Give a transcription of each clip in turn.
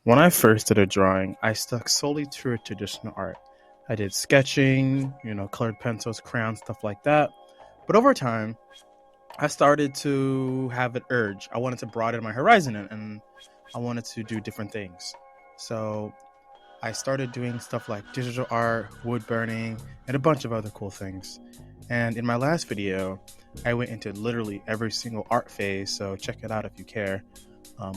When I first did a drawing, I stuck solely to traditional art. I did sketching, colored pencils, crayons, stuff like that. But over time, I started to have an urge. I wanted to broaden my horizon and I wanted to do different things. So I started doing stuff like digital art, wood burning, and a bunch of other cool things. And in my last video, I went into literally every single art phase, so check it out if you care.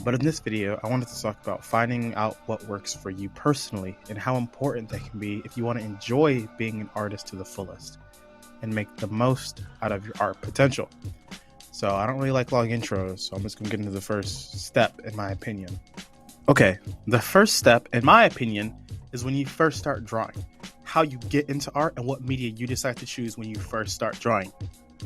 But in this video, I wanted to talk about finding out what works for you personally and how important that can be if you want to enjoy being an artist to the fullest and make the most out of your art potential. So I don't really like long intros, so I'm just going to get into the first step, in my opinion. Okay, the first step, in my opinion, is when you first start drawing. How you get into art and what media you decide to choose when you first start drawing.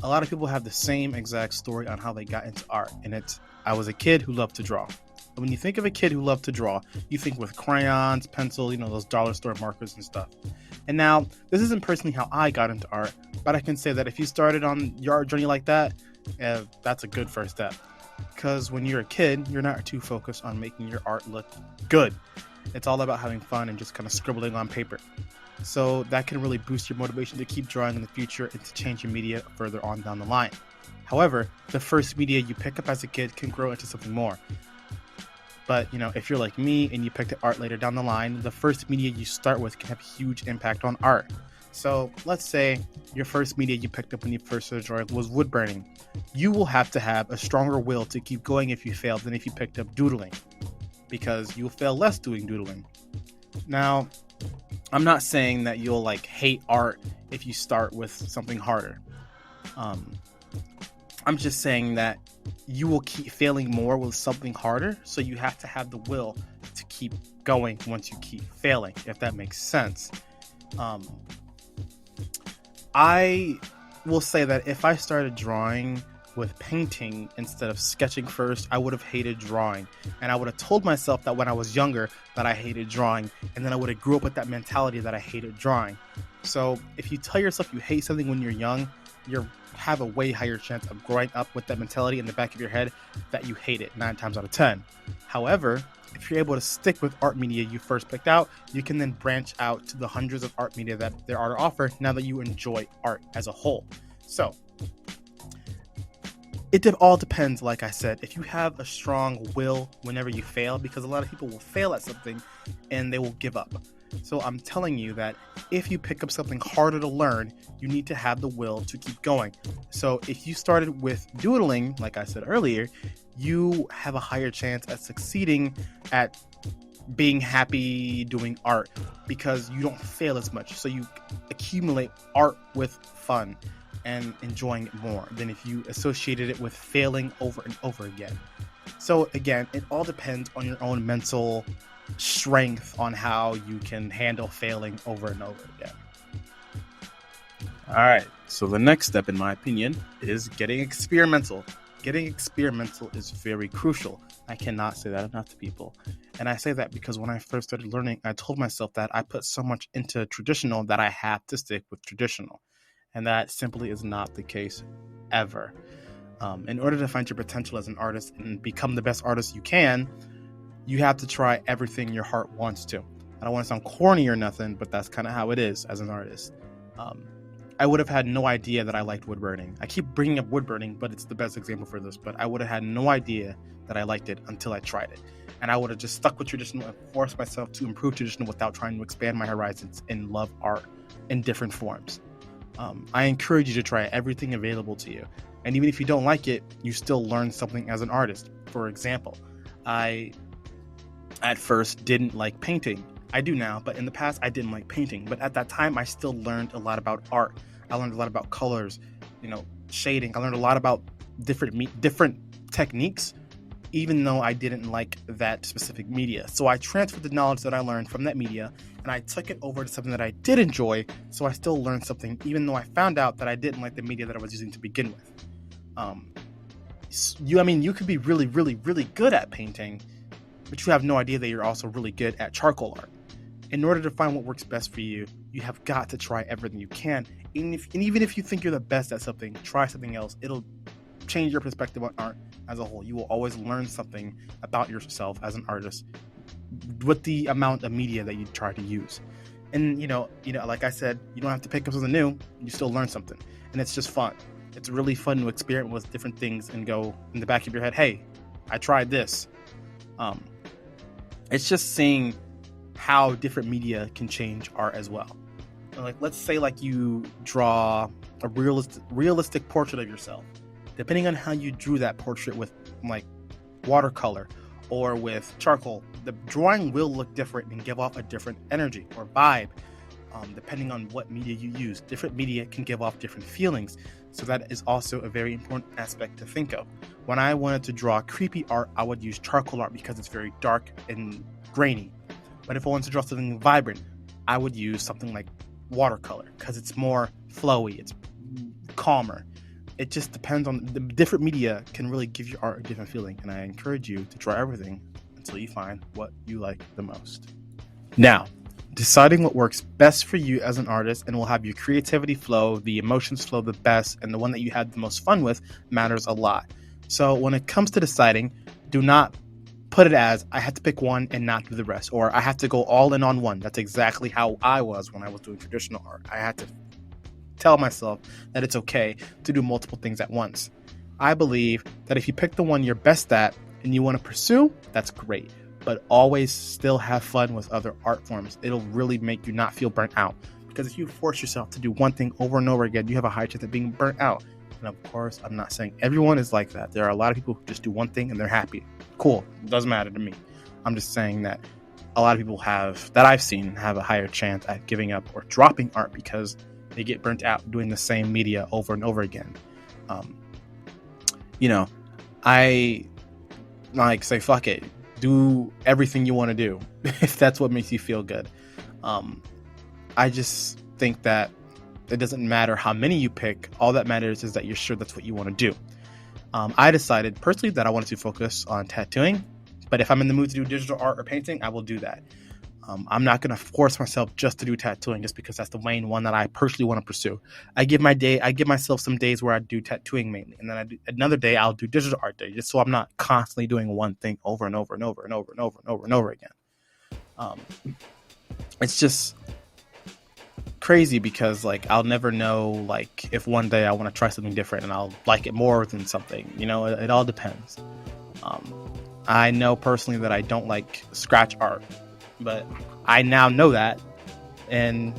A lot of people have the same exact story on how they got into art, and it's, I was a kid who loved to draw. And when you think of a kid who loved to draw, you think with crayons, pencil, those dollar store markers and stuff. And now, this isn't personally how I got into art, but I can say that if you started on your art journey like that, that's a good first step. Because when you're a kid, you're not too focused on making your art look good. It's all about having fun and just kind of scribbling on paper. So that can really boost your motivation to keep drawing in the future and to change your media further on down the line. However, the first media you pick up as a kid can grow into something more. But, if you're like me and you picked up art later down the line, the first media you start with can have a huge impact on art. So let's say your first media you picked up when you first started drawing was wood burning. You will have to have a stronger will to keep going if you fail than if you picked up doodling, because you'll fail less doing doodling. Now, I'm not saying that you'll hate art if you start with something harder. I'm just saying that you will keep failing more with something harder, so you have to have the will to keep going once you keep failing, if that makes sense. I will say that if I started drawing with painting instead of sketching first, I would have hated drawing. And I would have told myself that when I was younger that I hated drawing, and then I would have grew up with that mentality that I hated drawing. So if you tell yourself you hate something when you're young, you have a way higher chance of growing up with that mentality in the back of your head that you hate it 9 times out of 10. However, if you're able to stick with art media you first picked out, you can then branch out to the hundreds of art media that there are to offer now that you enjoy art as a whole. So it all depends, like I said, if you have a strong will whenever you fail, because a lot of people will fail at something and they will give up. So I'm telling you that if you pick up something harder to learn, you need to have the will to keep going. So if you started with doodling, like I said earlier, you have a higher chance at succeeding at being happy doing art because you don't fail as much. So you accumulate art with fun and enjoying it more than if you associated it with failing over and over again. So again, it all depends on your own mental strength on how you can handle failing over and over again. All right, so the next step, in my opinion, is getting experimental. Getting experimental is very crucial. I cannot say that enough to people. And I say that because when I first started learning, I told myself that I put so much into traditional that I have to stick with traditional. And that simply is not the case ever. In order to find your potential as an artist and become the best artist you can, you have to try everything your heart wants to. I don't want to sound corny or nothing, but that's kind of how it is as an artist. I would have had no idea that I liked wood burning. I keep bringing up wood burning, but it's the best example for this. But I would have had no idea that I liked it until I tried it. And I would have just stuck with traditional and forced myself to improve traditional without trying to expand my horizons and love art in different forms. I encourage you to try everything available to you. And even if you don't like it, you still learn something as an artist. For example, I at first didn't like painting. I do now, but in the past I didn't like painting. But at that time, I still learned a lot about art. I learned a lot about colors, shading. I learned a lot about different techniques, even though I didn't like that specific media. So I transferred the knowledge that I learned from that media and I took it over to something that I did enjoy. So I still learned something, even though I found out that I didn't like the media that I was using to begin with. You could be really, really, really good at painting, but you have no idea that you're also really good at charcoal art. In order to find what works best for you, you have got to try everything you can. And even if you think you're the best at something, try something else. It'll change your perspective on art as a whole. You will always learn something about yourself as an artist with the amount of media that you try to use. And like I said, you don't have to pick up something new. You still learn something, and it's just fun. It's really fun to experiment with different things and go in the back of your head, hey, I tried this. It's just seeing how different media can change art as well. Like, let's say like you draw a realistic portrait of yourself. Depending on how you drew that portrait with like watercolor or with charcoal, the drawing will look different and give off a different energy or vibe. Depending on what media you use, different media can give off different feelings. So that is also a very important aspect to think of. When I wanted to draw creepy art, I would use charcoal art because it's very dark and grainy. But if I wanted to draw something vibrant, I would use something like watercolor because it's more flowy, it's calmer. It just depends on the different media can really give your art a different feeling. And I encourage you to try everything until you find what you like the most. Now, deciding what works best for you as an artist and will have your creativity flow, the emotions flow the best, and the one that you had the most fun with matters a lot. So when it comes to deciding, do not put it as I have to pick one and not do the rest, or I have to go all in on one. That's exactly how I was when I was doing traditional art. I had to tell myself that it's okay to do multiple things at once. I believe that if you pick the one you're best at and you want to pursue, that's great. But always still have fun with other art forms. It'll really make you not feel burnt out. Because if you force yourself to do one thing over and over again, you have a high chance of being burnt out. And of course, I'm not saying everyone is like that. There are a lot of people who just do one thing and they're happy. Cool. It doesn't matter to me. I'm just saying that a lot of people that I've seen have a higher chance at giving up or dropping art because they get burnt out doing the same media over and over again. I like say, fuck it. Do everything you want to do if that's what makes you feel good. I just think that it doesn't matter how many you pick. All that matters is that you're sure that's what you want to do. I decided personally that I wanted to focus on tattooing, but if I'm in the mood to do digital art or painting, I will do that. I'm not going to force myself just to do tattooing just because that's the main one that I personally want to pursue. I give myself some days where I do tattooing mainly, and then another day I'll do digital art day, just so I'm not constantly doing one thing over and over and over and over and over and over and over again. It's just crazy because like I'll never know like if one day I want to try something different and I'll like it more than something. It all depends. I know personally that I don't like scratch art. But I now know that, and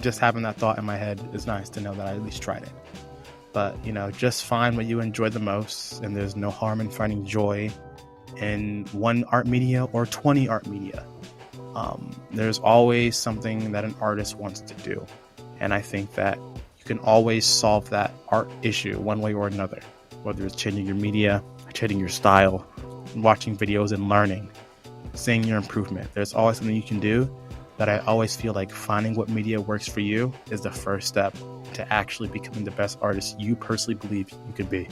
just having that thought in my head is nice to know that I at least tried it. But, just find what you enjoy the most, and there's no harm in finding joy in one art media or 20 art media. There's always something that an artist wants to do, and I think that you can always solve that art issue one way or another, whether it's changing your media, changing your style, watching videos and learning. Seeing your improvement. There's always something you can do, but I always feel like finding what media works for you is the first step to actually becoming the best artist you personally believe you could be.